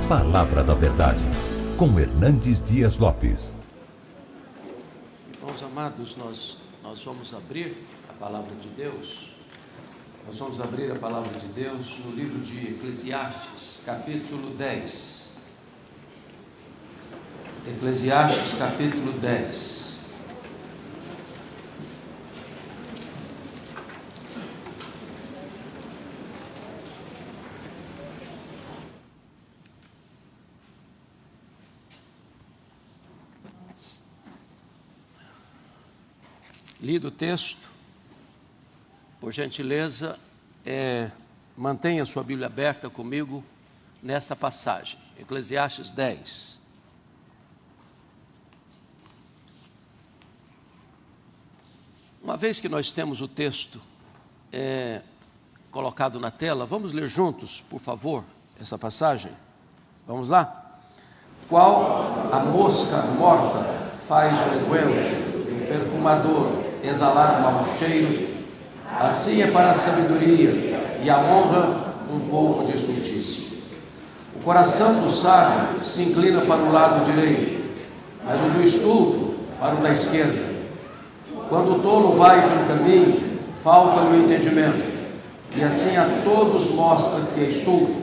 Palavra da Verdade, com Hernandes Dias Lopes. Irmãos amados, nós vamos abrir a Palavra de Deus. Nós vamos abrir a Palavra de Deus no livro de Eclesiastes, capítulo 10. Eclesiastes, capítulo 10. Lido o texto, por gentileza, mantenha sua Bíblia aberta comigo nesta passagem, Eclesiastes 10. Uma vez que nós temos o texto colocado na tela, vamos ler juntos, por favor, essa passagem? Vamos lá? Qual a mosca morta faz o unguento, o perfumador exalar um mau cheiro, assim é para a sabedoria e a honra um pouco de estultícia. O coração do sábio se inclina para o lado direito, mas o do estulto para o da esquerda. Quando o tolo vai pelo caminho, falta-lhe o entendimento, e assim a todos mostra que é estulto.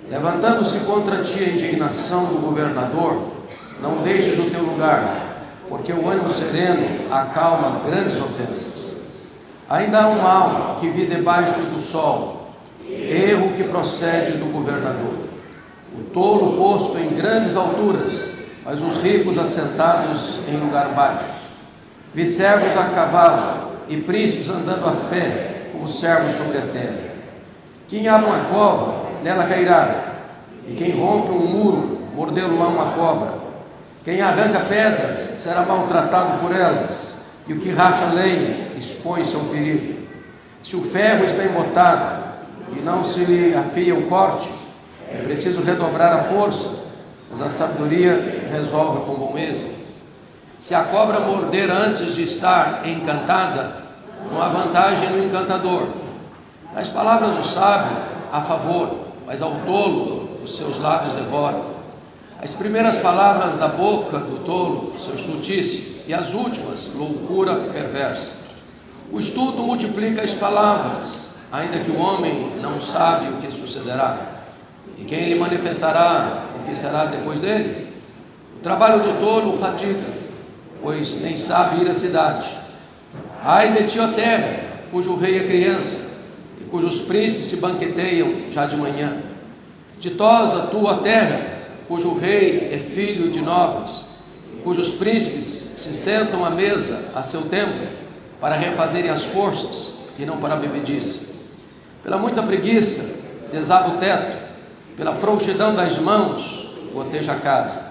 Levantando-se contra ti a indignação do governador, não deixes o teu lugar, porque o ânimo sereno acalma grandes ofensas. Ainda há um mal que vi debaixo do sol, erro que procede do governador. O tolo posto em grandes alturas, mas os ricos assentados em lugar baixo. Vi servos a cavalo e príncipes andando a pé, como servos sobre a terra. Quem abre uma cova, nela cairá, e quem rompe um muro, mordê-lo-á uma cobra. Quem arranca pedras será maltratado por elas, e o que racha lenha expõe-se ao perigo. Se o ferro está embotado e não se lhe afia o corte, é preciso redobrar a força, mas a sabedoria resolve com bom êxito. Se a cobra morder antes de estar encantada, não há vantagem no encantador. As palavras do sábio a favor, mas ao tolo os seus lábios devoram. As primeiras palavras da boca do tolo são estultícia, e as últimas, loucura perversa. O estulto multiplica as palavras, ainda que o homem não sabe o que sucederá, e quem lhe manifestará o que será depois dele? O trabalho do tolo o fadiga, pois nem sabe ir à cidade. Ai de ti, ó terra, cujo rei é criança, e cujos príncipes se banqueteiam já de manhã. Ditosa tu, ó terra, cujo rei é filho de nobres, cujos príncipes se sentam à mesa a seu tempo, para refazerem as forças e não para a bebedice. Pela muita preguiça desaba o teto, pela frouxidão das mãos goteja a casa.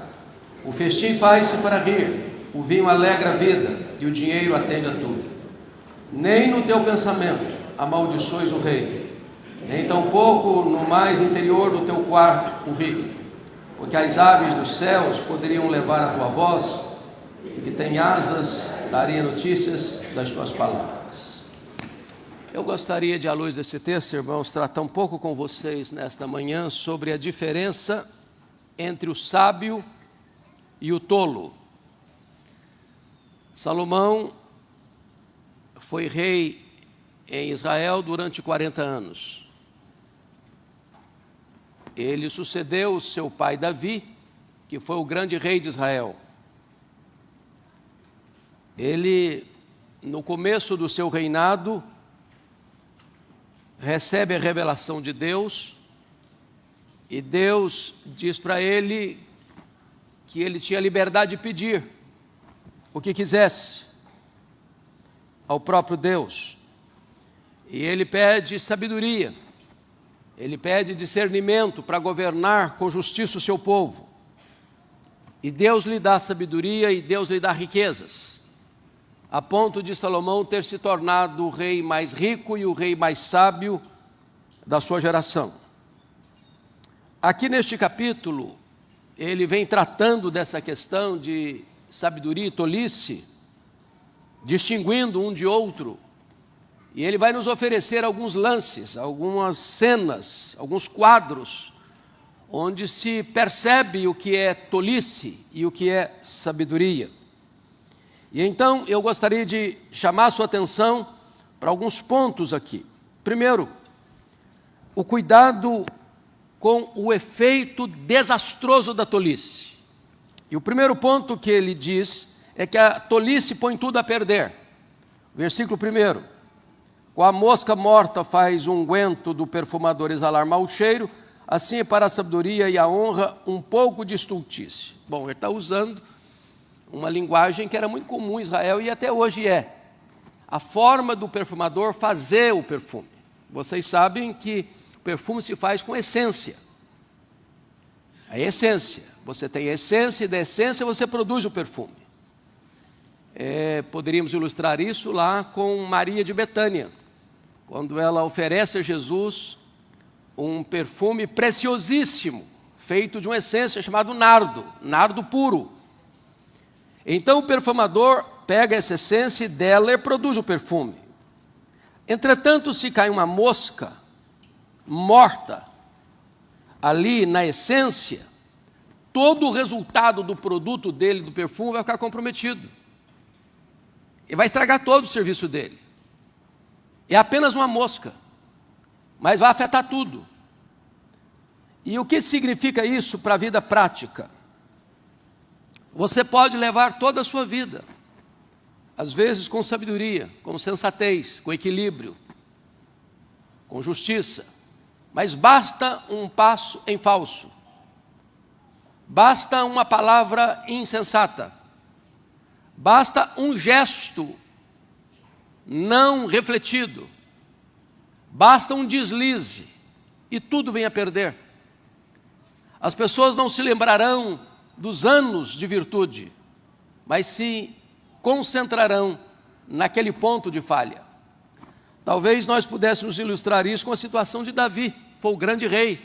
O festim faz-se para rir, o vinho alegra a vida, e o dinheiro atende a tudo. Nem no teu pensamento amaldiçoes o rei, nem tampouco no mais interior do teu quarto o rico, porque as aves dos céus poderiam levar a tua voz, e que tem asas daria notícias das tuas palavras. Eu gostaria de, à luz desse texto, irmãos, tratar um pouco com vocês nesta manhã sobre a diferença entre o sábio e o tolo. Salomão foi rei em Israel durante 40 anos. Ele sucedeu o seu pai Davi, que foi o grande rei de Israel. Ele, no começo do seu reinado, recebe a revelação de Deus, e Deus diz para ele que ele tinha liberdade de pedir o que quisesse ao próprio Deus. E ele pede sabedoria. Ele pede discernimento para governar com justiça o seu povo. E Deus lhe dá sabedoria e Deus lhe dá riquezas, a ponto de Salomão ter se tornado o rei mais rico e o rei mais sábio da sua geração. Aqui neste capítulo, ele vem tratando dessa questão de sabedoria e tolice, distinguindo um de outro. E ele vai nos oferecer alguns lances, algumas cenas, alguns quadros, onde se percebe o que é tolice e o que é sabedoria. E então eu gostaria de chamar a sua atenção para alguns pontos aqui. Primeiro, o cuidado com o efeito desastroso da tolice. E o primeiro ponto que ele diz é que a tolice põe tudo a perder. Versículo 1. Com a mosca morta faz o unguento do perfumador exalar mau cheiro, assim é para a sabedoria e a honra um pouco de estultice. Bom, ele está usando uma linguagem que era muito comum em Israel e até hoje é. A forma do perfumador fazer o perfume. Vocês sabem que o perfume se faz com essência. A essência. Você tem a essência e da essência você produz o perfume. Poderíamos ilustrar isso lá com Maria de Betânia, quando ela oferece a Jesus um perfume preciosíssimo, feito de uma essência chamado nardo, nardo puro. Então o perfumador pega essa essência e dela e produz o perfume. Entretanto, se cai uma mosca morta ali na essência, todo o resultado do produto dele, do perfume, vai ficar comprometido. E vai estragar todo o serviço dele. É apenas uma mosca, mas vai afetar tudo. E o que significa isso para a vida prática? Você pode levar toda a sua vida, às vezes com sabedoria, com sensatez, com equilíbrio, com justiça, mas basta um passo em falso, basta uma palavra insensata, basta um gesto não refletido, basta um deslize e tudo vem a perder. As pessoas não se lembrarão dos anos de virtude, mas se concentrarão naquele ponto de falha. Talvez nós pudéssemos ilustrar isso com a situação de Davi, foi o grande rei,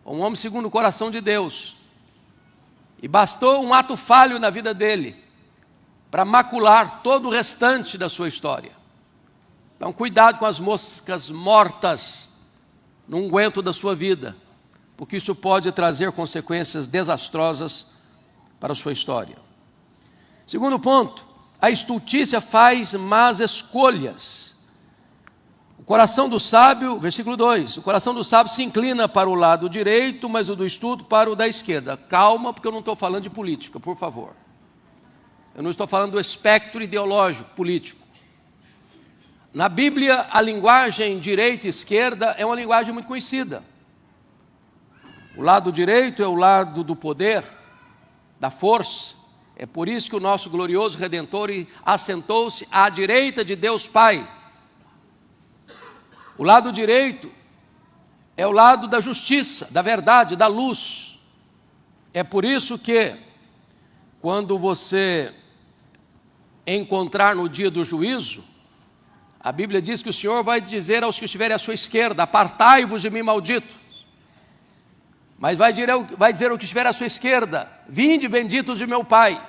um homem segundo o coração de Deus, e bastou um ato falho na vida dele, para macular todo o restante da sua história. Então cuidado com as moscas mortas no unguento da sua vida, porque isso pode trazer consequências desastrosas para a sua história. Segundo ponto, a estultícia faz más escolhas. O coração do sábio, versículo 2, o coração do sábio se inclina para o lado direito, mas o do estulto para o da esquerda. Calma, porque eu não estou falando de política, por favor. Eu não estou falando do espectro ideológico, político. Na Bíblia, a linguagem direita e esquerda é uma linguagem muito conhecida. O lado direito é o lado do poder, da força. É por isso que o nosso glorioso Redentor assentou-se à direita de Deus Pai. O lado direito é o lado da justiça, da verdade, da luz. É por isso que, quando você encontrar no dia do juízo, a Bíblia diz que o Senhor vai dizer aos que estiverem à sua esquerda: apartai-vos de mim, malditos. Mas vai dizer ao que estiver à sua esquerda: vinde, benditos de meu Pai.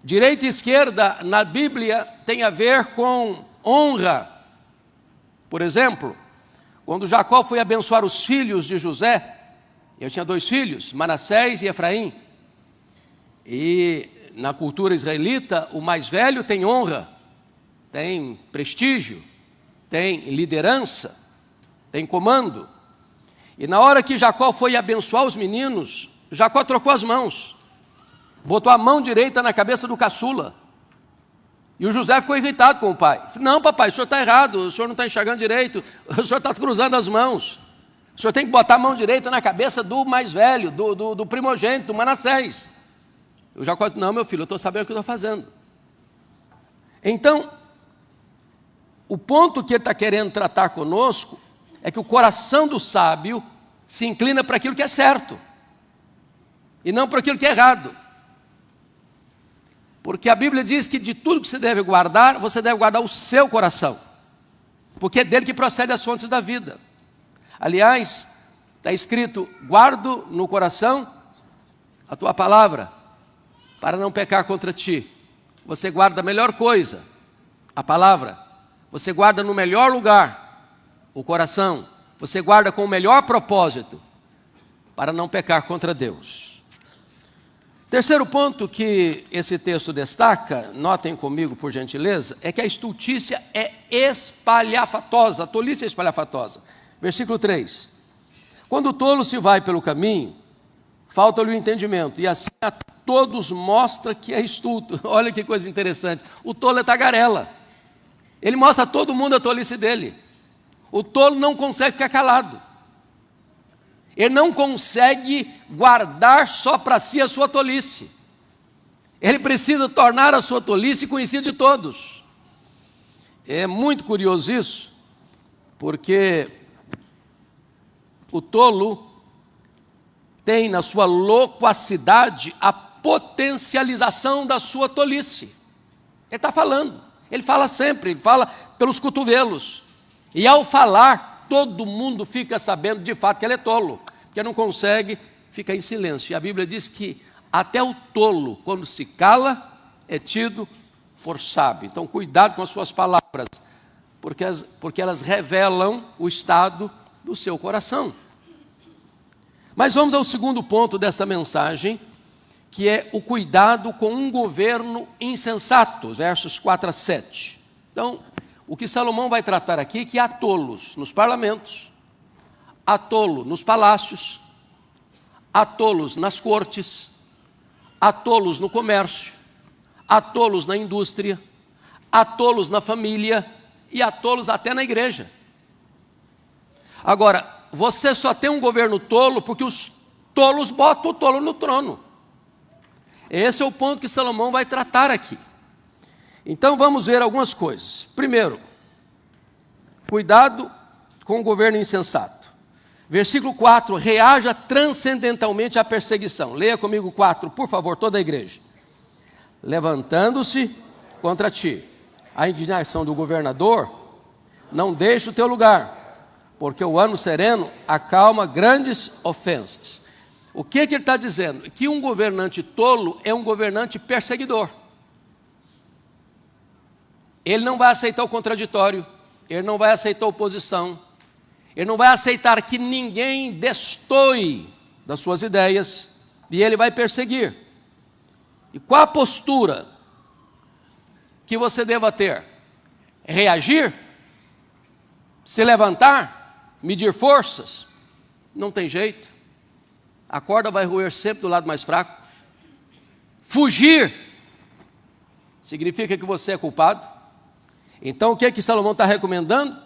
Direita e esquerda na Bíblia tem a ver com honra. Por exemplo, quando Jacó foi abençoar os filhos de José, ele tinha 2 filhos, Manassés e Efraim, e na cultura israelita, o mais velho tem honra, tem prestígio, tem liderança, tem comando. E na hora que Jacó foi abençoar os meninos, Jacó trocou as mãos, botou a mão direita na cabeça do caçula. E o José ficou irritado com o pai. Não, papai, o senhor está errado, o senhor não está enxergando direito, o senhor está cruzando as mãos. O senhor tem que botar a mão direita na cabeça do mais velho, do primogênito, do Manassés. O Jacó disse: não, meu filho, eu estou sabendo o que eu estou fazendo. Então, o ponto que ele está querendo tratar conosco é que o coração do sábio se inclina para aquilo que é certo e não para aquilo que é errado. Porque a Bíblia diz que de tudo que você deve guardar, você deve guardar o seu coração, porque é dele que procede as fontes da vida. Aliás, está escrito: guardo no coração a tua palavra, para não pecar contra ti. Você guarda a melhor coisa, a palavra. Você guarda no melhor lugar, o coração. você guarda com o melhor propósito para não pecar contra Deus. Terceiro ponto que esse texto destaca, notem comigo por gentileza, é que a estultícia é espalhafatosa, a tolice é espalhafatosa. Versículo 3. Quando o tolo se vai pelo caminho, falta-lhe o entendimento, e assim a todos mostra que é estulto. Olha que coisa interessante, o tolo é tagarela, ele mostra a todo mundo a tolice dele. O tolo não consegue ficar calado, ele não consegue guardar só para si a sua tolice, ele precisa tornar a sua tolice conhecida de todos. É muito curioso isso, porque o tolo tem na sua loquacidade a potencialização da sua tolice. Ele está falando, ele fala sempre, ele fala pelos cotovelos. E ao falar, todo mundo fica sabendo de fato que ele é tolo, porque não consegue ficar em silêncio. E a Bíblia diz que até o tolo, quando se cala, é tido por sábio. Então cuidado com as suas palavras, porque elas revelam o estado do seu coração. Mas vamos ao segundo ponto desta mensagem, que é o cuidado com um governo insensato, versos 4 a 7. Então, o que Salomão vai tratar aqui é que há tolos nos parlamentos, há tolo nos palácios, há tolos nas cortes, há tolos no comércio, há tolos na indústria, há tolos na família e há tolos até na igreja. Agora, você só tem um governo tolo porque os tolos botam o tolo no trono. Esse é o ponto que Salomão vai tratar aqui. Então vamos ver algumas coisas. Primeiro, cuidado com o governo insensato. Versículo 4, reaja transcendentalmente à perseguição. Leia comigo 4, por favor, toda a igreja. Levantando-se contra ti a indignação do governador, não deixe o teu lugar, porque o ano sereno acalma grandes ofensas. O que ele está dizendo? Que um governante tolo é um governante perseguidor. Ele não vai aceitar o contraditório, ele não vai aceitar a oposição, ele não vai aceitar que ninguém destoie das suas ideias, e ele vai perseguir. E qual a postura que você deva ter? Reagir? Se levantar? Medir forças? Não tem jeito. A corda vai roer sempre do lado mais fraco. Fugir significa que você é culpado. Então o que é que Salomão está recomendando?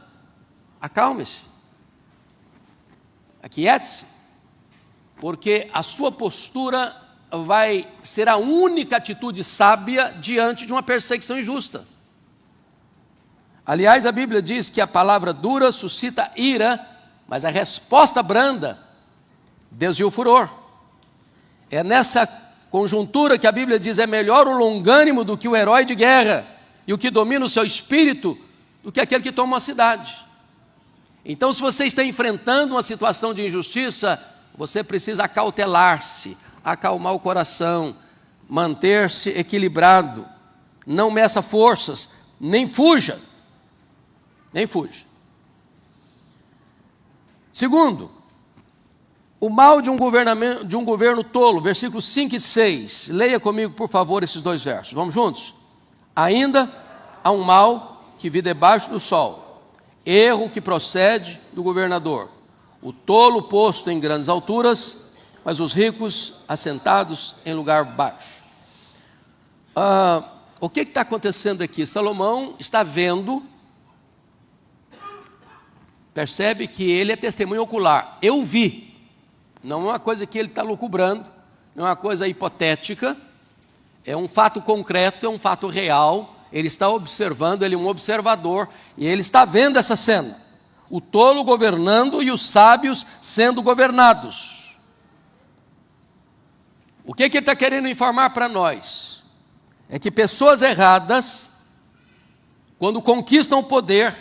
Acalme-se, aquiete-se, porque a sua postura vai ser a única atitude sábia diante de uma perseguição injusta. Aliás, a Bíblia diz que a palavra dura suscita ira, mas a resposta branda desvia o furor. É nessa conjuntura que a Bíblia diz: é melhor o longânimo do que o herói de guerra, e o que domina o seu espírito do que aquele que toma uma cidade. Então, se você está enfrentando uma situação de injustiça, você precisa acautelar-se, acalmar o coração, manter-se equilibrado, não meça forças, nem fuja. Nem fuja. Segundo, o mal de um governo tolo, versículos 5 e 6. Leia comigo, por favor, esses dois versos. Vamos juntos? Ainda há um mal que vive debaixo do sol, erro que procede do governador, o tolo posto em grandes alturas, mas os ricos assentados em lugar baixo. O que está acontecendo aqui? Salomão está vendo, percebe que ele é testemunho ocular. Eu vi, não é uma coisa que ele está lucubrando, não é uma coisa hipotética, é um fato concreto, é um fato real. Ele está observando, ele é um observador, e ele está vendo essa cena. O tolo governando e os sábios sendo governados. O que ele está querendo informar para nós? É que pessoas erradas, quando conquistam o poder,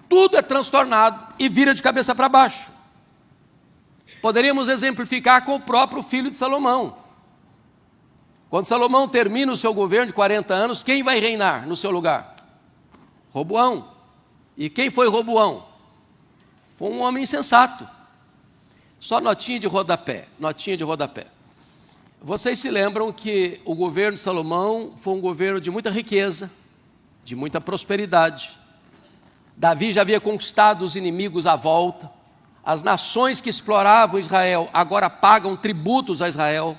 tudo é transtornado e vira de cabeça para baixo. Poderíamos exemplificar com o próprio filho de Salomão. Quando Salomão termina o seu governo de 40 anos, quem vai reinar no seu lugar? Roboão. E quem foi Roboão? Foi um homem insensato. Só notinha de rodapé, notinha de rodapé. Vocês se lembram que o governo de Salomão foi um governo de muita riqueza, de muita prosperidade. Davi já havia conquistado os inimigos à volta. As nações que exploravam Israel agora pagam tributos a Israel.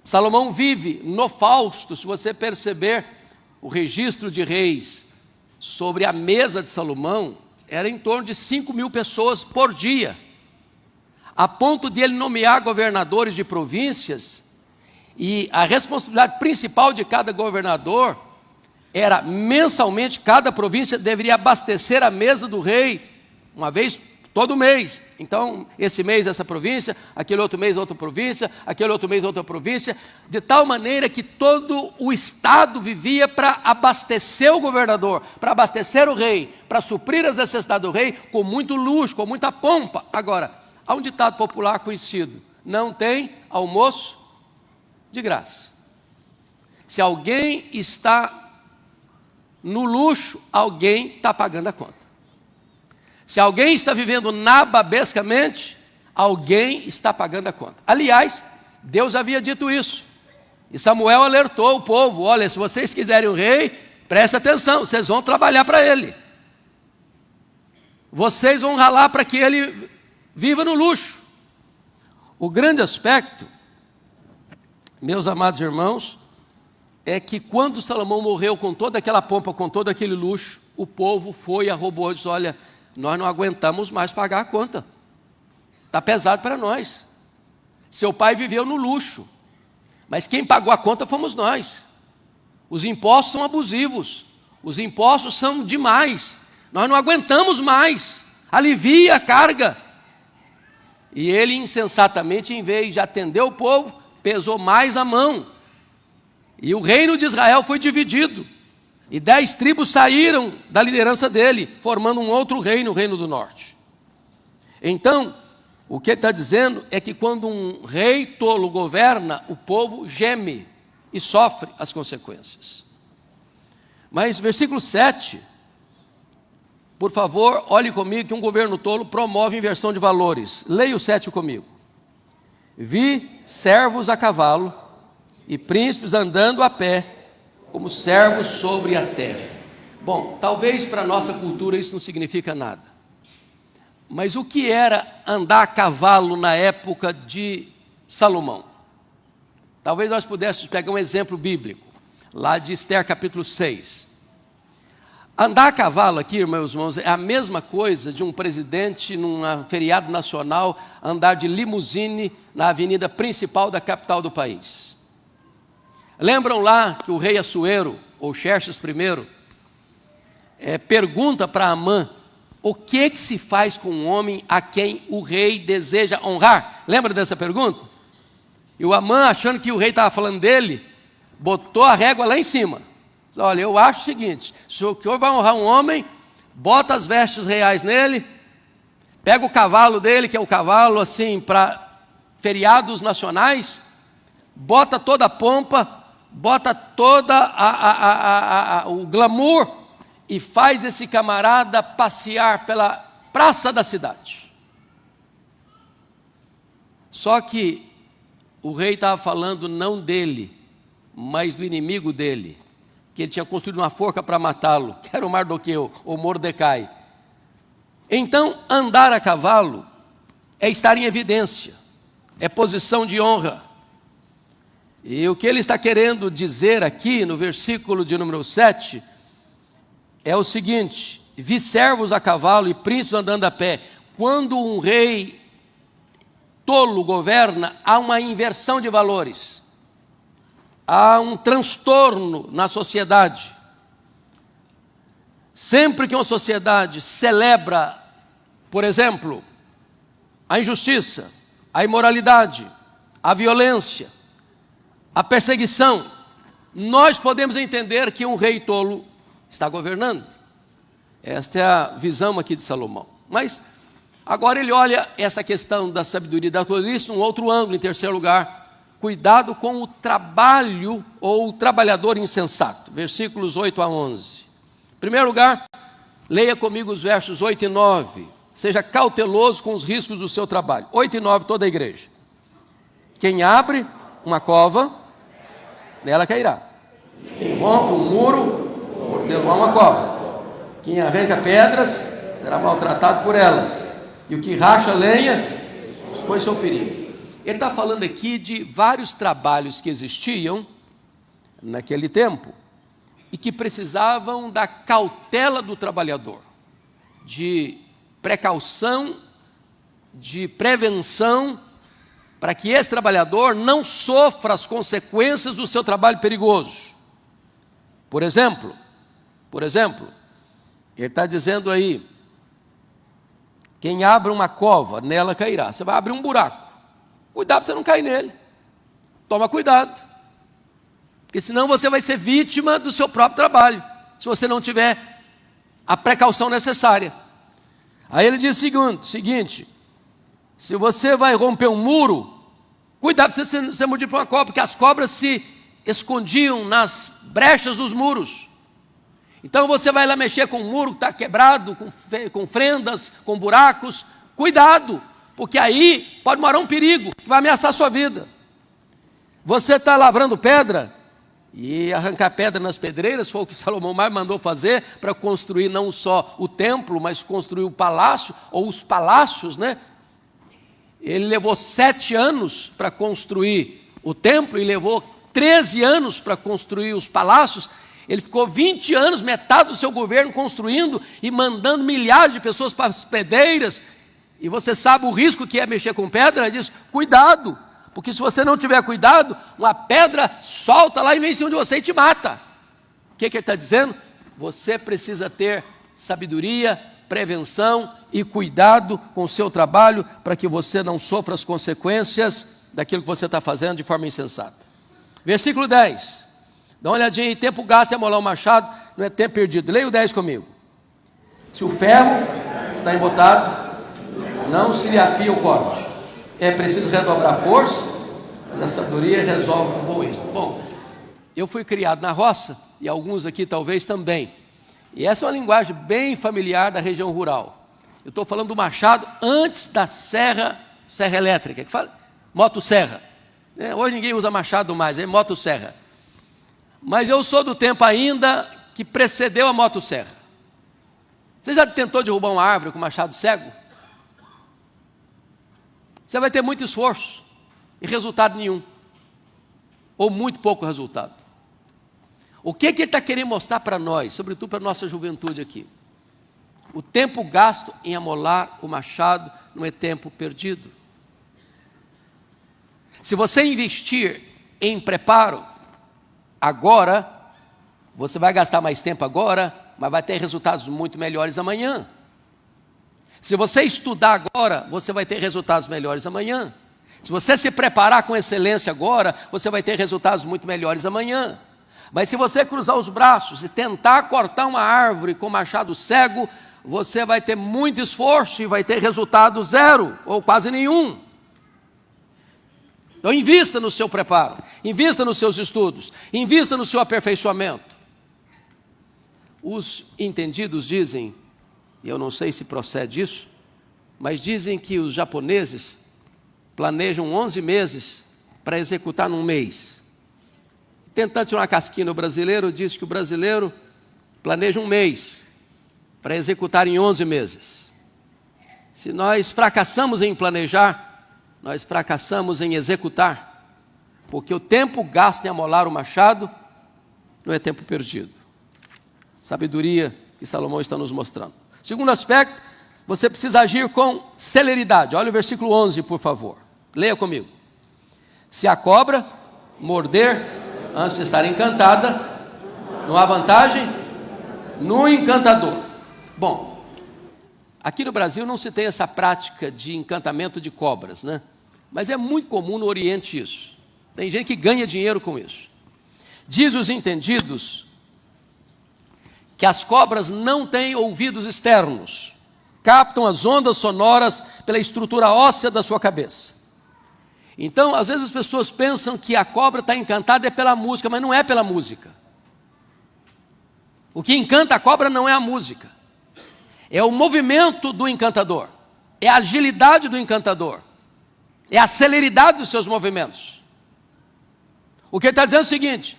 Salomão vive no Fausto, se você perceber o registro de reis sobre a mesa de Salomão, era em torno de 5.000 pessoas por dia, a ponto de ele nomear governadores de províncias, e a responsabilidade principal de cada governador era, mensalmente, cada província deveria abastecer a mesa do rei, uma vez todo mês. Então, esse mês essa província, aquele outro mês outra província, aquele outro mês outra província, de tal maneira que todo o estado vivia para abastecer o governador, para abastecer o rei, para suprir as necessidades do rei, com muito luxo, com muita pompa. Agora, há um ditado popular conhecido: não tem almoço de graça. Se alguém está no luxo, alguém está pagando a conta. Se alguém está vivendo nababescamente, alguém está pagando a conta. Aliás, Deus havia dito isso. E Samuel alertou o povo: olha, se vocês quiserem um rei, preste atenção, vocês vão trabalhar para ele. Vocês vão ralar para que ele viva no luxo. O grande aspecto, meus amados irmãos, é que quando Salomão morreu com toda aquela pompa, com todo aquele luxo, o povo foi e arrombou e disse: olha, nós não aguentamos mais pagar a conta, está pesado para nós. Seu pai viveu no luxo, mas quem pagou a conta fomos nós. Os impostos são abusivos, os impostos são demais, nós não aguentamos mais, alivia a carga. E ele insensatamente, em vez de atender o povo, pesou mais a mão, e o reino de Israel foi dividido. E 10 tribos saíram da liderança dele, formando um outro reino, o reino do norte. Então, o que ele está dizendo é que quando um rei tolo governa, o povo geme e sofre as consequências. Mas versículo 7, por favor, olhe comigo que um governo tolo promove inversão de valores. Leia o 7 comigo. Vi servos a cavalo e príncipes andando a pé, como servos sobre a terra. Bom, talvez para a nossa cultura isso não significa nada. Mas o que era andar a cavalo na época de Salomão? Talvez nós pudéssemos pegar um exemplo bíblico, lá de Esther capítulo 6. Andar a cavalo aqui, meus irmãos, é a mesma coisa de um presidente num feriado nacional andar de limusine na avenida principal da capital do país. Lembram lá que o rei Assuero, ou Xerxes I, pergunta para Amã: o que se faz com um homem a quem o rei deseja honrar? Lembra dessa pergunta? E o Amã, achando que o rei estava falando dele, botou a régua lá em cima. Diz: olha, eu acho o seguinte, se o senhor vai honrar um homem, bota as vestes reais nele, pega o cavalo dele, que é o cavalo assim para feriados nacionais, bota toda a pompa, bota toda o glamour e faz esse camarada passear pela praça da cidade. Só que o rei estava falando não dele, mas do inimigo dele, que ele tinha construído uma forca para matá-lo, que era o Mardoqueu, ou Mordecai. Então, andar a cavalo é estar em evidência, é posição de honra. E o que ele está querendo dizer aqui no versículo de número 7 é o seguinte: vi servos a cavalo e príncipes andando a pé. Quando um rei tolo governa, há uma inversão de valores, há um transtorno na sociedade. Sempre que uma sociedade celebra, por exemplo, a injustiça, a imoralidade, a violência, a perseguição, nós podemos entender que um rei tolo está governando. Esta é a visão aqui de Salomão. Mas agora ele olha essa questão da sabedoria e da tolice num outro ângulo. Em terceiro lugar, cuidado com o trabalho ou o trabalhador insensato. Versículos 8 a 11. Em primeiro lugar, leia comigo os versos 8 e 9. seja cauteloso com os riscos do seu trabalho. 8 e 9, toda a igreja. Quem abre uma cova, nela cairá. Quem rompe um muro, mordê-lo-á uma cobra. Quem arranca pedras, será maltratado por elas. E o que racha lenha, expõe-se ao perigo. Ele está falando aqui de vários trabalhos que existiam naquele tempo e que precisavam da cautela do trabalhador, de precaução, de prevenção, para que esse trabalhador não sofra as consequências do seu trabalho perigoso. Por exemplo, ele está dizendo aí, quem abre uma cova, nela cairá. Você vai abrir um buraco. Cuidado para você não cair nele. Toma cuidado. Porque senão você vai ser vítima do seu próprio trabalho, se você não tiver a precaução necessária. Aí ele diz o seguinte, se você vai romper um muro, cuidado para você não ser mordido por uma cobra, porque as cobras se escondiam nas brechas dos muros. Então você vai lá mexer com um muro que está quebrado, com fendas, com buracos. Cuidado, porque aí pode morar um perigo que vai ameaçar a sua vida. Você está lavrando pedra e arrancar pedra nas pedreiras, foi o que Salomão mais mandou fazer para construir não só o templo, mas construir o palácio, ou os palácios, né? Ele levou 7 anos para construir o templo e levou 13 anos para construir os palácios. Ele ficou 20 anos, metade do seu governo, construindo e mandando milhares de pessoas para as pedreiras. E você sabe o risco que é mexer com pedra? Ele diz, cuidado, porque se você não tiver cuidado, uma pedra solta lá e vem em cima de você e te mata. O que ele está dizendo? Você precisa ter sabedoria, prevenção e cuidado com o seu trabalho para que você não sofra as consequências daquilo que você está fazendo de forma insensata. Versículo 10. Dá uma olhadinha aí, tempo gasto em amolar o machado, não é tempo perdido. Leia o 10 comigo. Se o ferro está embotado, não se lhe afia o corte. É preciso redobrar força, mas a sabedoria resolve com bom êxito. Bom, eu fui criado na roça, e alguns aqui talvez também. E essa é uma linguagem bem familiar da região rural. Eu estou falando do machado antes da serra elétrica, que fala motosserra. Hoje ninguém usa machado mais, é motosserra. Mas eu sou do tempo ainda que precedeu a motosserra. Você já tentou derrubar uma árvore com machado cego? Você vai ter muito esforço e resultado nenhum. Ou muito pouco resultado. O que ele está querendo mostrar para nós, sobretudo para a nossa juventude aqui? O tempo gasto em amolar o machado não é tempo perdido. Se você investir em preparo, agora, você vai gastar mais tempo agora, mas vai ter resultados muito melhores amanhã. Se você estudar agora, você vai ter resultados melhores amanhã. Se você se preparar com excelência agora, você vai ter resultados muito melhores amanhã. Mas se você cruzar os braços e tentar cortar uma árvore com machado cego, você vai ter muito esforço e vai ter resultado zero, ou quase nenhum. Então invista no seu preparo, invista nos seus estudos, invista no seu aperfeiçoamento. Os entendidos dizem, e eu não sei se procede isso, mas dizem que os japoneses planejam 11 meses para executar num mês. Tentando tirar uma casquinha no brasileiro, diz que o brasileiro planeja um mês para executar em 11 meses. Se nós fracassamos em planejar, nós fracassamos em executar, porque o tempo gasto em amolar o machado não é tempo perdido. Sabedoria que Salomão está nos mostrando. Segundo aspecto, você precisa agir com celeridade. Olha o versículo 11, por favor. Leia comigo. Se a cobra morder antes de estar encantada, não há vantagem no encantador. Bom, aqui no Brasil não se tem essa prática de encantamento de cobras, né? Mas é muito comum no Oriente isso. Tem gente que ganha dinheiro com isso. Diz os entendidos que as cobras não têm ouvidos externos, captam as ondas sonoras pela estrutura óssea da sua cabeça. Então, às vezes as pessoas pensam que a cobra está encantada é pela música, mas não é pela música. O que encanta a cobra não é a música, é o movimento do encantador, é a agilidade do encantador, é a celeridade dos seus movimentos. O que ele está dizendo é o seguinte: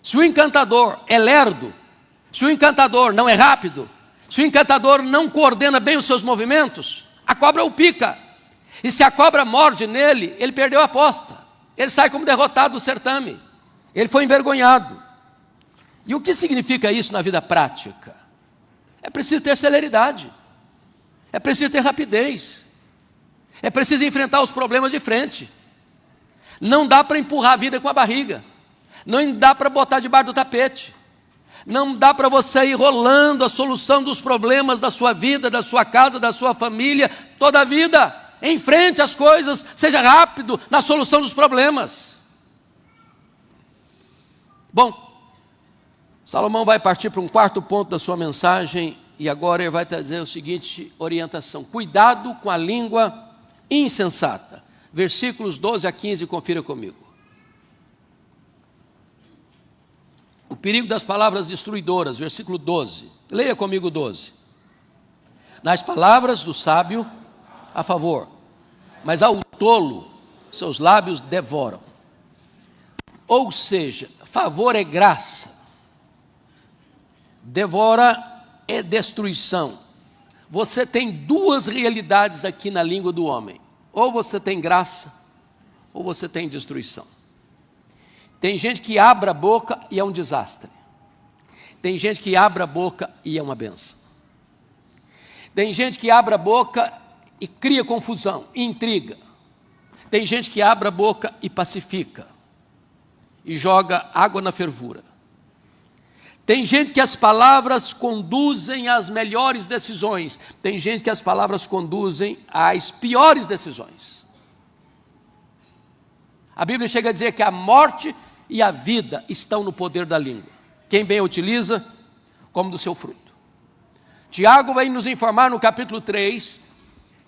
se o encantador é lerdo, se o encantador não é rápido, se o encantador não coordena bem os seus movimentos, a cobra o pica. E se a cobra morde nele, ele perdeu a aposta. Ele sai como derrotado do certame. Ele foi envergonhado. E o que significa isso na vida prática? É preciso ter celeridade. É preciso ter rapidez. É preciso enfrentar os problemas de frente. Não dá para empurrar a vida com a barriga. Não dá para botar debaixo do tapete. Não dá para você ir rolando a solução dos problemas da sua vida, da sua casa, da sua família, toda a vida. Enfrente as coisas, seja rápido na solução dos problemas. Bom, Salomão vai partir para um quarto ponto da sua mensagem, e agora ele vai trazer o seguinte orientação: cuidado com a língua insensata. Versículos 12 a 15, confira comigo. O perigo das palavras destruidoras, versículo 12. Leia comigo 12. Nas palavras do sábio, a favor, mas ao tolo, seus lábios devoram. Ou seja, favor é graça, devora é destruição. Você tem duas realidades aqui na língua do homem: ou você tem graça, ou você tem destruição. Tem gente que abre a boca e é um desastre. Tem gente que abre a boca e é uma bênção. Tem gente que abre a boca e cria confusão, e intriga. Tem gente que abre a boca e pacifica, e joga água na fervura. Tem gente que as palavras conduzem às melhores decisões. Tem gente que as palavras conduzem às piores decisões. A Bíblia chega a dizer que a morte e a vida estão no poder da língua. Quem bem a utiliza, come do seu fruto. Tiago vai nos informar no capítulo 3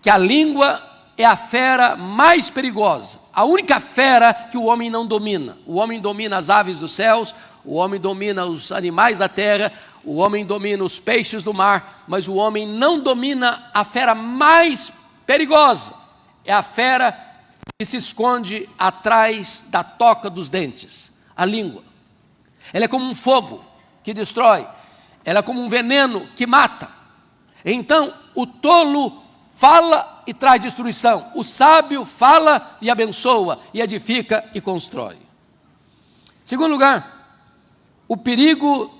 que a língua é a fera mais perigosa, a única fera que o homem não domina. O homem domina as aves dos céus, o homem domina os animais da terra, o homem domina os peixes do mar, mas o homem não domina a fera mais perigosa. É a fera que se esconde atrás da toca dos dentes, a língua. Ela é como um fogo que destrói, ela é como um veneno que mata. Então, o tolo fala e traz destruição, o sábio fala e abençoa, e edifica e constrói. Segundo lugar, o perigo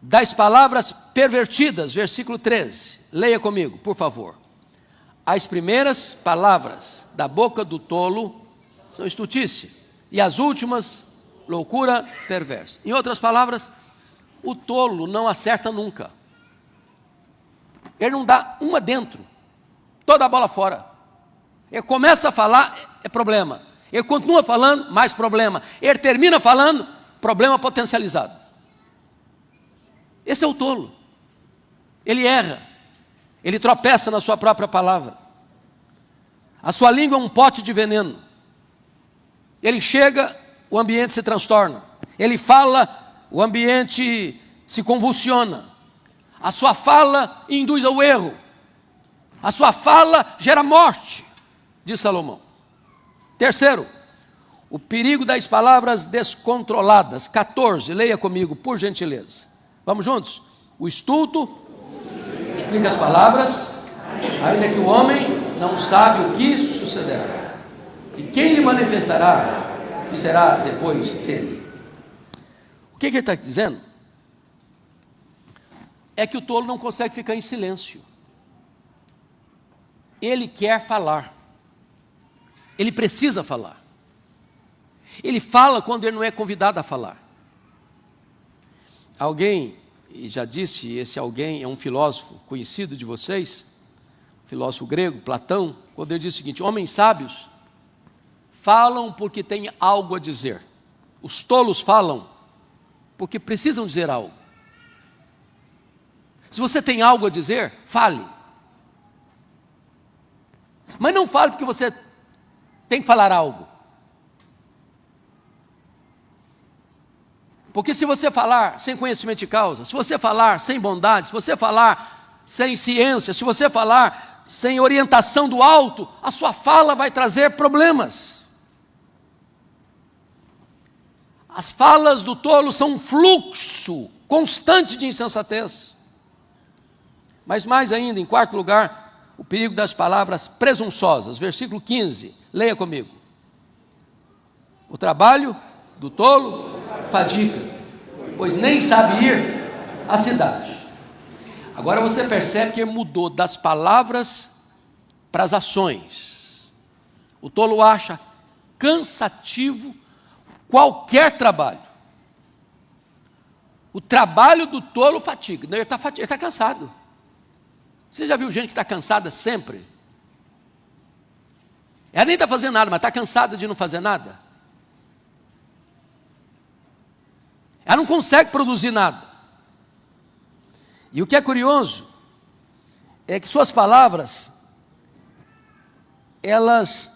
das palavras pervertidas, versículo 13. Leia comigo, por favor. As primeiras palavras da boca do tolo são estultícia, e as últimas, loucura perversa. Em outras palavras, o tolo não acerta nunca. Ele não dá uma dentro, toda a bola fora. Ele começa a falar, é problema. Ele continua falando, mais problema. Ele termina falando, problema potencializado. Esse é o tolo. Ele erra. Ele tropeça na sua própria palavra. A sua língua é um pote de veneno. Ele chega, o ambiente se transtorna. Ele fala, o ambiente se convulsiona. A sua fala induz ao erro. A sua fala gera morte, diz Salomão. Terceiro, o perigo das palavras descontroladas. 14, leia comigo, por gentileza. Vamos juntos? O estulto explica as palavras, ainda que o homem não sabe o que sucederá. E quem lhe manifestará o que será depois dele? O que ele está dizendo? É que o tolo não consegue ficar em silêncio. Ele quer falar. Ele precisa falar. Ele fala quando ele não é convidado a falar. Alguém, e já disse, esse alguém é um filósofo conhecido de vocês, filósofo grego, Platão, quando ele diz o seguinte: homens sábios falam porque têm algo a dizer. Os tolos falam porque precisam dizer algo. Se você tem algo a dizer, fale. Mas não fale porque você tem que falar algo. Porque se você falar sem conhecimento de causa, se você falar sem bondade, se você falar sem ciência, se você falar sem orientação do alto, a sua fala vai trazer problemas. As falas do tolo são um fluxo constante de insensatez. Mas mais ainda, em quarto lugar, o perigo das palavras presunçosas. Versículo 15, leia comigo. O trabalho do tolo fadiga, pois nem sabe ir à cidade. Agora você percebe que ele mudou das palavras para as ações. O tolo acha cansativo qualquer trabalho. O trabalho do tolo fatiga. Ele está cansado. Você já viu gente que está cansada sempre? Ela nem está fazendo nada, mas está cansada de não fazer nada. Ela não consegue produzir nada. E o que é curioso é que suas palavras, elas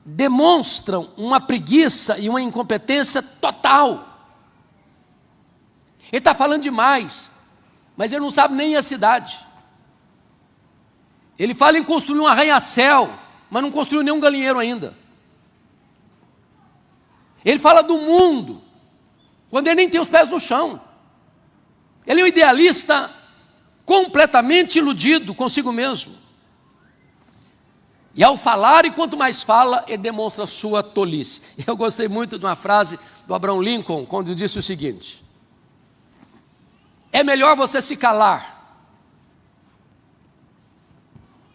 demonstram uma preguiça e uma incompetência total. Ele está falando demais, mas ele não sabe nem ir à cidade. Ele fala em construir um arranha-céu, mas não construiu nenhum galinheiro ainda. Ele fala do mundo, quando ele nem tem os pés no chão. Ele é um idealista completamente iludido consigo mesmo. E ao falar, e quanto mais fala, ele demonstra a sua tolice. Eu gostei muito de uma frase do Abraham Lincoln, quando ele disse o seguinte: é melhor você se calar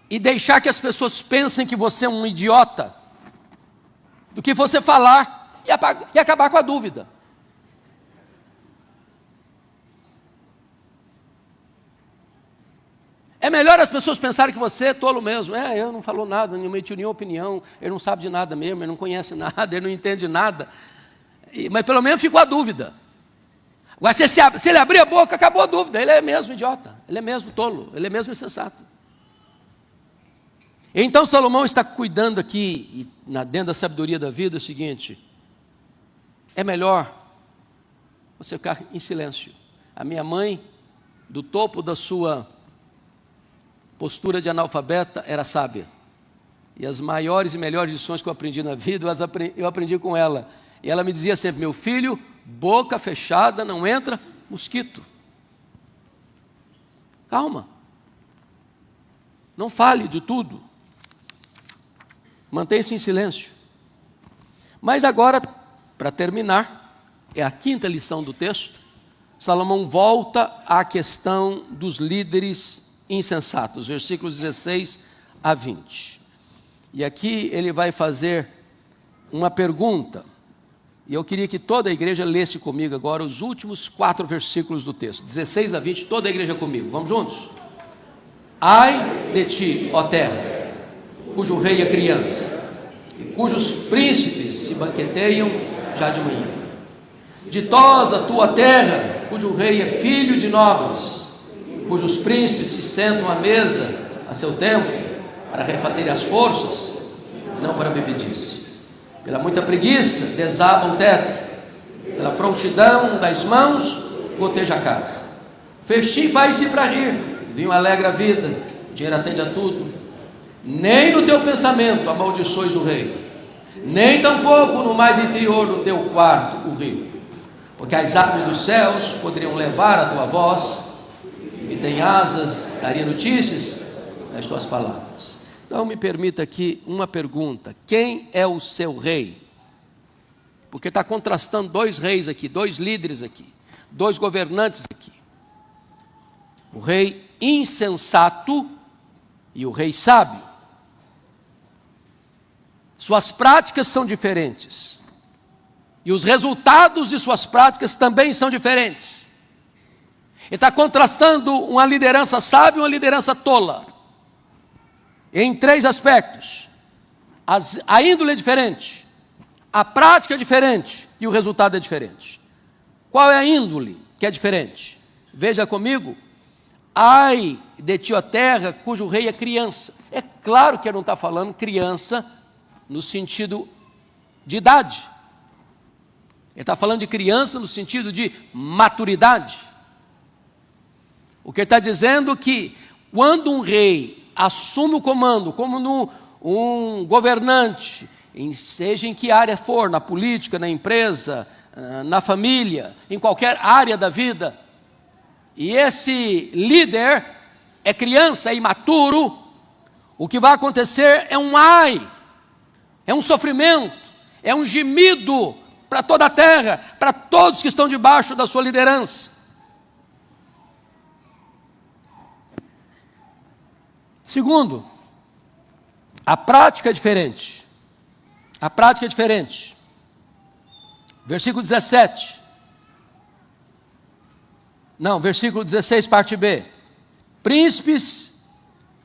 e deixar que as pessoas pensem que você é um idiota, do que você falar e acabar com a dúvida. É melhor as pessoas pensarem que você é tolo mesmo. Ele não falou nada, não emitiu nenhuma opinião, ele não sabe de nada mesmo, ele não conhece nada, ele não entende nada. Mas pelo menos ficou a dúvida. Agora, se ele abrir a boca, acabou a dúvida. Ele é mesmo idiota, ele é mesmo tolo, ele é mesmo insensato. Então Salomão está cuidando aqui, dentro da sabedoria da vida, o seguinte: é melhor você ficar em silêncio. A minha mãe, do topo da sua postura de analfabeta, era sábia. E as maiores e melhores lições que eu aprendi na vida, eu aprendi com ela. E ela me dizia sempre: meu filho, boca fechada não entra mosquito. Calma. Não fale de tudo. Mantenha-se em silêncio. Mas agora, para terminar, é a quinta lição do texto. Salomão volta à questão dos líderes insensatos, versículos 16 a 20. E aqui ele vai fazer uma pergunta, e eu queria que toda a igreja lesse comigo agora os últimos 4 versículos do texto, 16 a 20, toda a igreja comigo, vamos juntos? Ai de ti, ó terra, cujo rei é criança, e cujos príncipes se banqueteiam já de manhã. Ditosa a tua terra, cujo rei é filho de nobres, cujos príncipes se sentam à mesa a seu tempo, para refazer as forças, e não para bebedice. Pela muita preguiça desaba o teto, pela frouxidão das mãos goteja a casa. Festim vai-se para rir, vinho alegra a vida, dinheiro atende a tudo. Nem no teu pensamento amaldiçoes o rei, nem tampouco no mais interior do teu quarto o rio, porque as aves dos céus poderiam levar a tua voz, que tem asas, daria notícias das suas palavras. Então me permita aqui uma pergunta: quem é o seu rei? Porque está contrastando 2 reis aqui, 2 líderes aqui, 2 governantes aqui. O rei insensato e o rei sábio. Suas práticas são diferentes, e os resultados de suas práticas também são diferentes. Ele está contrastando uma liderança sábia e uma liderança tola, em 3 aspectos. A índole é diferente, a prática é diferente e o resultado é diferente. Qual é a índole que é diferente? Veja comigo: ai de ti, ó terra, cujo rei é criança. É claro que ele não está falando criança no sentido de idade, ele está falando de criança no sentido de maturidade. O que ele está dizendo é que quando um rei assume o comando, como um governante, seja em que área for, na política, na empresa, na família, em qualquer área da vida, e esse líder é criança, é imaturo, o que vai acontecer é um ai, é um sofrimento, é um gemido para toda a terra, para todos que estão debaixo da sua liderança. Segundo, a prática é diferente. A prática é diferente. Versículo 17. Não, versículo 16, parte B. Príncipes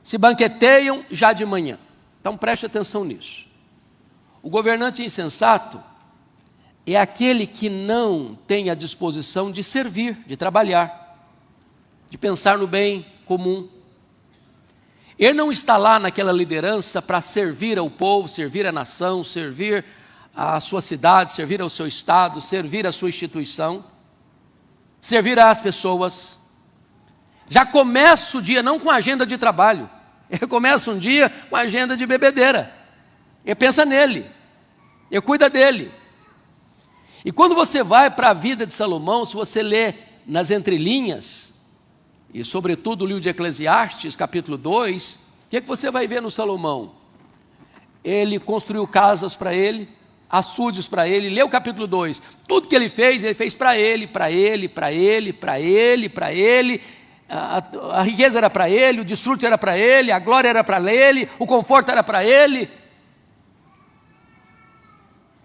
se banqueteiam já de manhã. Então preste atenção nisso. O governante insensato é aquele que não tem a disposição de servir, de trabalhar, de pensar no bem comum. Ele não está lá naquela liderança para servir ao povo, servir à nação, servir à sua cidade, servir ao seu estado, servir à sua instituição, servir às pessoas. Já começa o dia não com agenda de trabalho, ele começa um dia com agenda de bebedeira. Ele pensa nele, ele cuida dele. E quando você vai para a vida de Salomão, se você lê nas entrelinhas, e sobretudo o livro de Eclesiastes, capítulo 2, o que você vai ver no Salomão? Ele construiu casas para ele, açudes para ele, lê o capítulo 2, tudo que ele fez para ele, para ele, para ele, para ele, para ele, a riqueza era para ele, o desfrute era para ele, a glória era para ele, o conforto era para ele.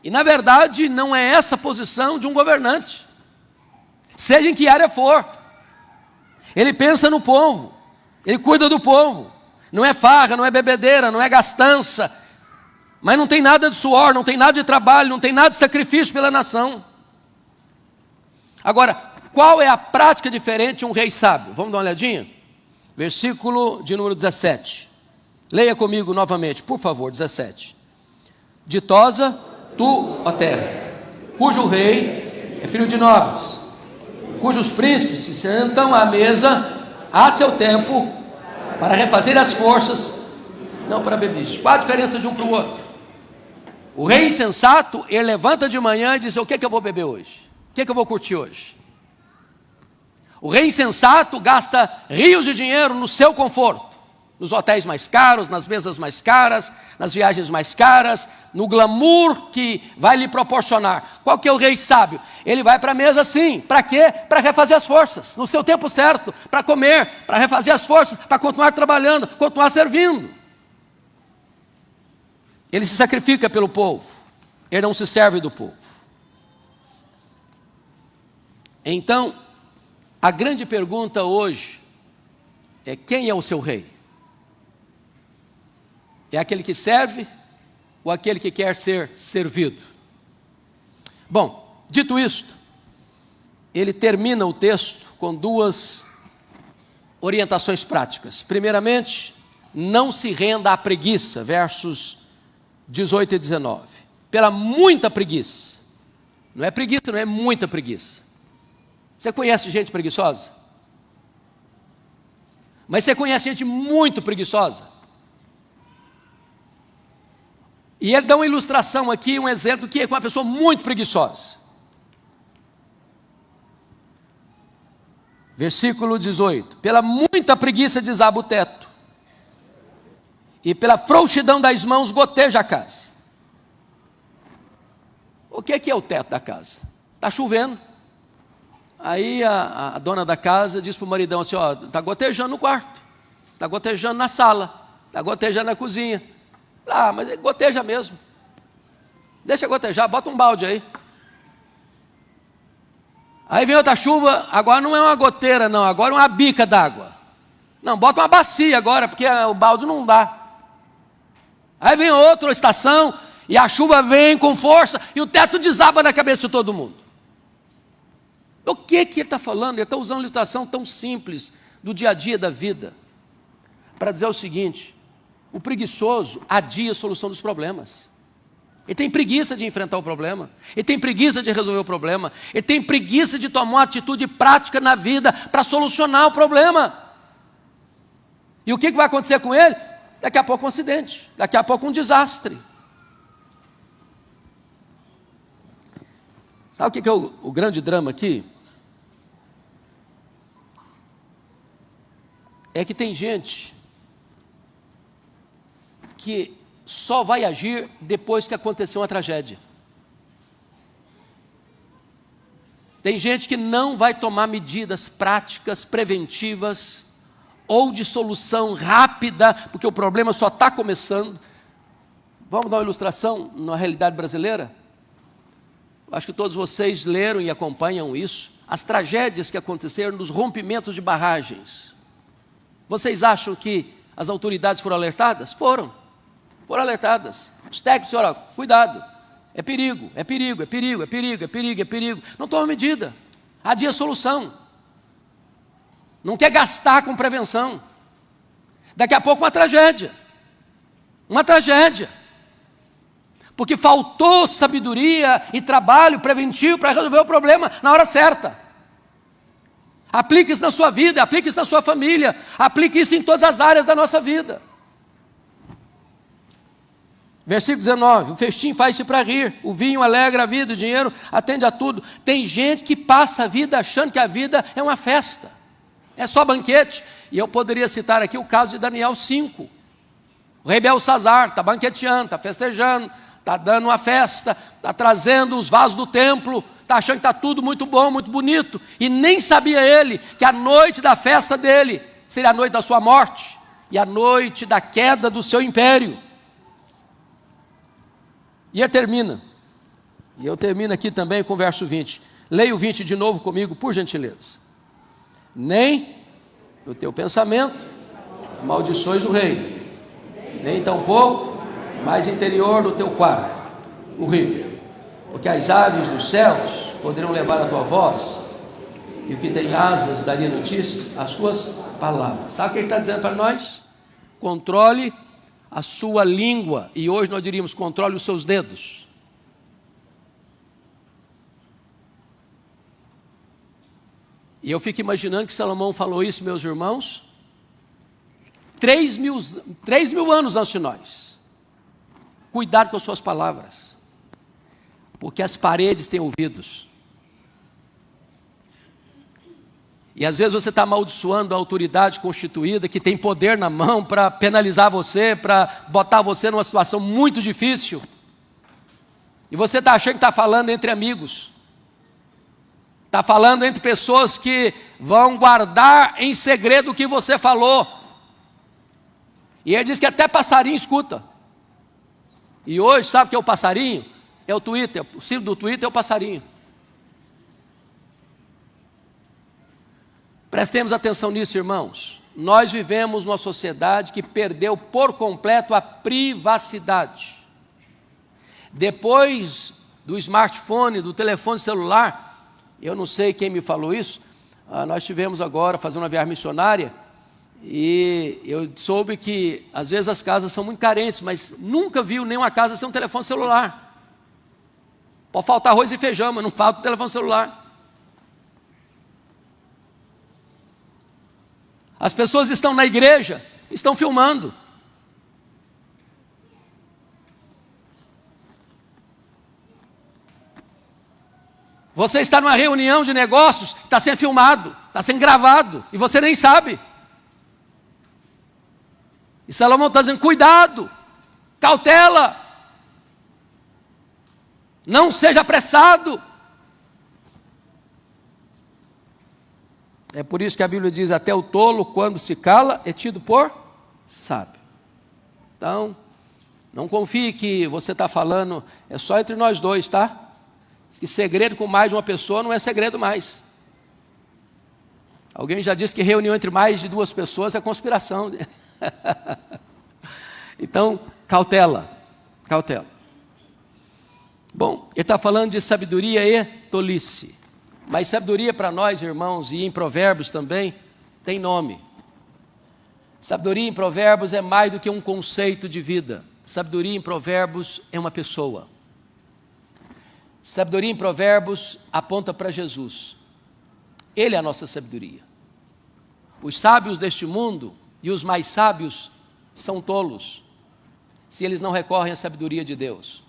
E na verdade não é essa a posição de um governante, seja em que área for. Ele pensa no povo, ele cuida do povo, não é farra, não é bebedeira, não é gastança, mas não tem nada de suor, não tem nada de trabalho, não tem nada de sacrifício pela nação. Agora, qual é a prática diferente de um rei sábio? Vamos dar uma olhadinha? Versículo de número 17. Leia comigo novamente, por favor, 17. Ditosa tu, ó terra, cujo rei é filho de nobres, cujos príncipes se sentam à mesa a seu tempo para refazer as forças, não para bebices. Qual a diferença de um para o outro? O rei insensato, ele levanta de manhã e diz: o que é que eu vou beber hoje? O que é que eu vou curtir hoje? O rei insensato gasta rios de dinheiro no seu conforto, nos hotéis mais caros, nas mesas mais caras, nas viagens mais caras, no glamour que vai lhe proporcionar. Qual que é o rei sábio? Ele vai para a mesa sim, para quê? Para refazer as forças, no seu tempo certo, para comer, para refazer as forças, para continuar trabalhando, continuar servindo. Ele se sacrifica pelo povo, ele não se serve do povo. Então, a grande pergunta hoje é: quem é o seu rei? É aquele que serve ou aquele que quer ser servido? Bom, dito isto, ele termina o texto com duas orientações práticas. Primeiramente, não se renda à preguiça, versos 18 e 19. Pela muita preguiça. Não é preguiça, não é muita preguiça. Você conhece gente preguiçosa? Mas você conhece gente muito preguiçosa? E ele dá uma ilustração aqui, um exemplo que é com uma pessoa muito preguiçosa. Versículo 18. Pela muita preguiça desaba o teto, e pela frouxidão das mãos goteja a casa. O que é o teto da casa? Está chovendo. Aí a dona da casa diz para o maridão assim: ó, está gotejando no quarto, está gotejando na sala, está gotejando na cozinha. Ah, mas goteja mesmo. Deixa gotejar, bota um balde aí. Aí vem outra chuva, agora não é uma goteira não, agora é uma bica d'água. Não, bota uma bacia agora, porque o balde não dá. Aí vem outra estação, e a chuva vem com força, e o teto desaba na cabeça de todo mundo. O que ele está falando? Ele está usando uma ilustração tão simples do dia a dia da vida, para dizer o seguinte: o preguiçoso adia a solução dos problemas. Ele tem preguiça de enfrentar o problema. Ele tem preguiça de resolver o problema. Ele tem preguiça de tomar uma atitude prática na vida para solucionar o problema. E o que vai acontecer com ele? Daqui a pouco um acidente. Daqui a pouco um desastre. Sabe o que é o grande drama aqui? É que tem gente que só vai agir depois que aconteceu uma tragédia. Tem gente que não vai tomar medidas práticas, preventivas, ou de solução rápida, porque o problema só está começando. Vamos dar uma ilustração na realidade brasileira? Acho que todos vocês leram e acompanham isso. As tragédias que aconteceram nos rompimentos de barragens. Vocês acham que as autoridades foram alertadas? Foram alertadas. Os técnicos disseram, olha, cuidado, é perigo, é perigo, é perigo, é perigo, é perigo, é perigo. Não toma medida, adia a solução. Não quer gastar com prevenção. Daqui a pouco uma tragédia. Uma tragédia. Porque faltou sabedoria e trabalho preventivo para resolver o problema na hora certa. Aplique isso na sua vida, aplique isso na sua família, aplique isso em todas as áreas da nossa vida. Versículo 19, o festim faz-se para rir, o vinho alegra a vida, o dinheiro atende a tudo. Tem gente que passa a vida achando que a vida é uma festa, é só banquete. E eu poderia citar aqui o caso de Daniel 5. O rei Belsazar está banqueteando, está festejando, está dando uma festa, está trazendo os vasos do templo, está achando que está tudo muito bom, muito bonito. E nem sabia ele que a noite da festa dele seria a noite da sua morte e a noite da queda do seu império. E ele termina, e eu termino aqui também com o verso 20. Leia o 20 de novo comigo, por gentileza. Nem no teu pensamento amaldiçoes o rei, nem tampouco mais interior do teu quarto o rio, porque as aves dos céus poderão levar a tua voz, e o que tem asas daria notícias, as tuas palavras. Sabe o que ele está dizendo para nós? Controle a sua língua, e hoje nós diríamos, controle os seus dedos. E eu fico imaginando que Salomão falou isso, meus irmãos, 3 mil anos antes de nós. Cuidado com as suas palavras, porque as paredes têm ouvidos. E às vezes você está amaldiçoando a autoridade constituída, que tem poder na mão para penalizar você, para botar você numa situação muito difícil. E você está achando que está falando entre amigos. Está falando entre pessoas que vão guardar em segredo o que você falou. E ele diz que até passarinho escuta. E hoje, sabe o que é o passarinho? É o Twitter. O símbolo do Twitter é o passarinho. Prestemos atenção nisso, irmãos. Nós vivemos numa sociedade que perdeu por completo a privacidade. Depois do smartphone, do telefone celular, eu não sei quem me falou isso, nós tivemos agora fazendo uma viagem missionária, e eu soube que às vezes as casas são muito carentes, mas nunca viu nenhuma casa sem um telefone celular. Pode faltar arroz e feijão, mas não falta o telefone celular. As pessoas estão na igreja, estão filmando. Você está numa reunião de negócios, está sendo filmado, está sendo gravado, e você nem sabe. E Salomão está dizendo, cuidado, cautela, não seja apressado. É por isso que a Bíblia diz, até o tolo, quando se cala, é tido por sábio. Então, não confie que você está falando, é só entre nós dois, tá? Que segredo com mais de uma pessoa não é segredo mais. Alguém já disse que reunião entre mais de 2 pessoas é conspiração. Então, cautela, cautela. Bom, ele está falando de sabedoria e tolice. Mas sabedoria para nós, irmãos, e em Provérbios também, tem nome. Sabedoria em Provérbios é mais do que um conceito de vida. Sabedoria em Provérbios é uma pessoa. Sabedoria em Provérbios aponta para Jesus. Ele é a nossa sabedoria. Os sábios deste mundo e os mais sábios são tolos, se eles não recorrem à sabedoria de Deus.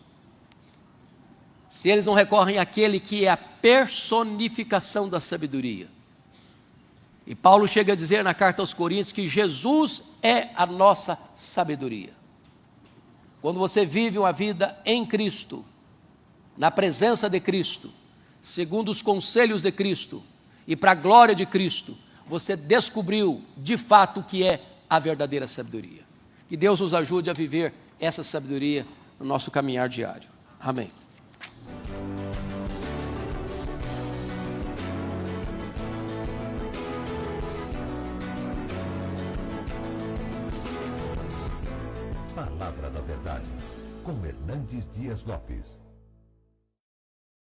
Se eles não recorrem àquele que é a personificação da sabedoria. E Paulo chega a dizer na carta aos Coríntios que Jesus é a nossa sabedoria. Quando você vive uma vida em Cristo, na presença de Cristo, segundo os conselhos de Cristo e para a glória de Cristo, você descobriu de fato o que é a verdadeira sabedoria. Que Deus nos ajude a viver essa sabedoria no nosso caminhar diário. Amém. Palavra da Verdade, com Hernandes Dias Lopes.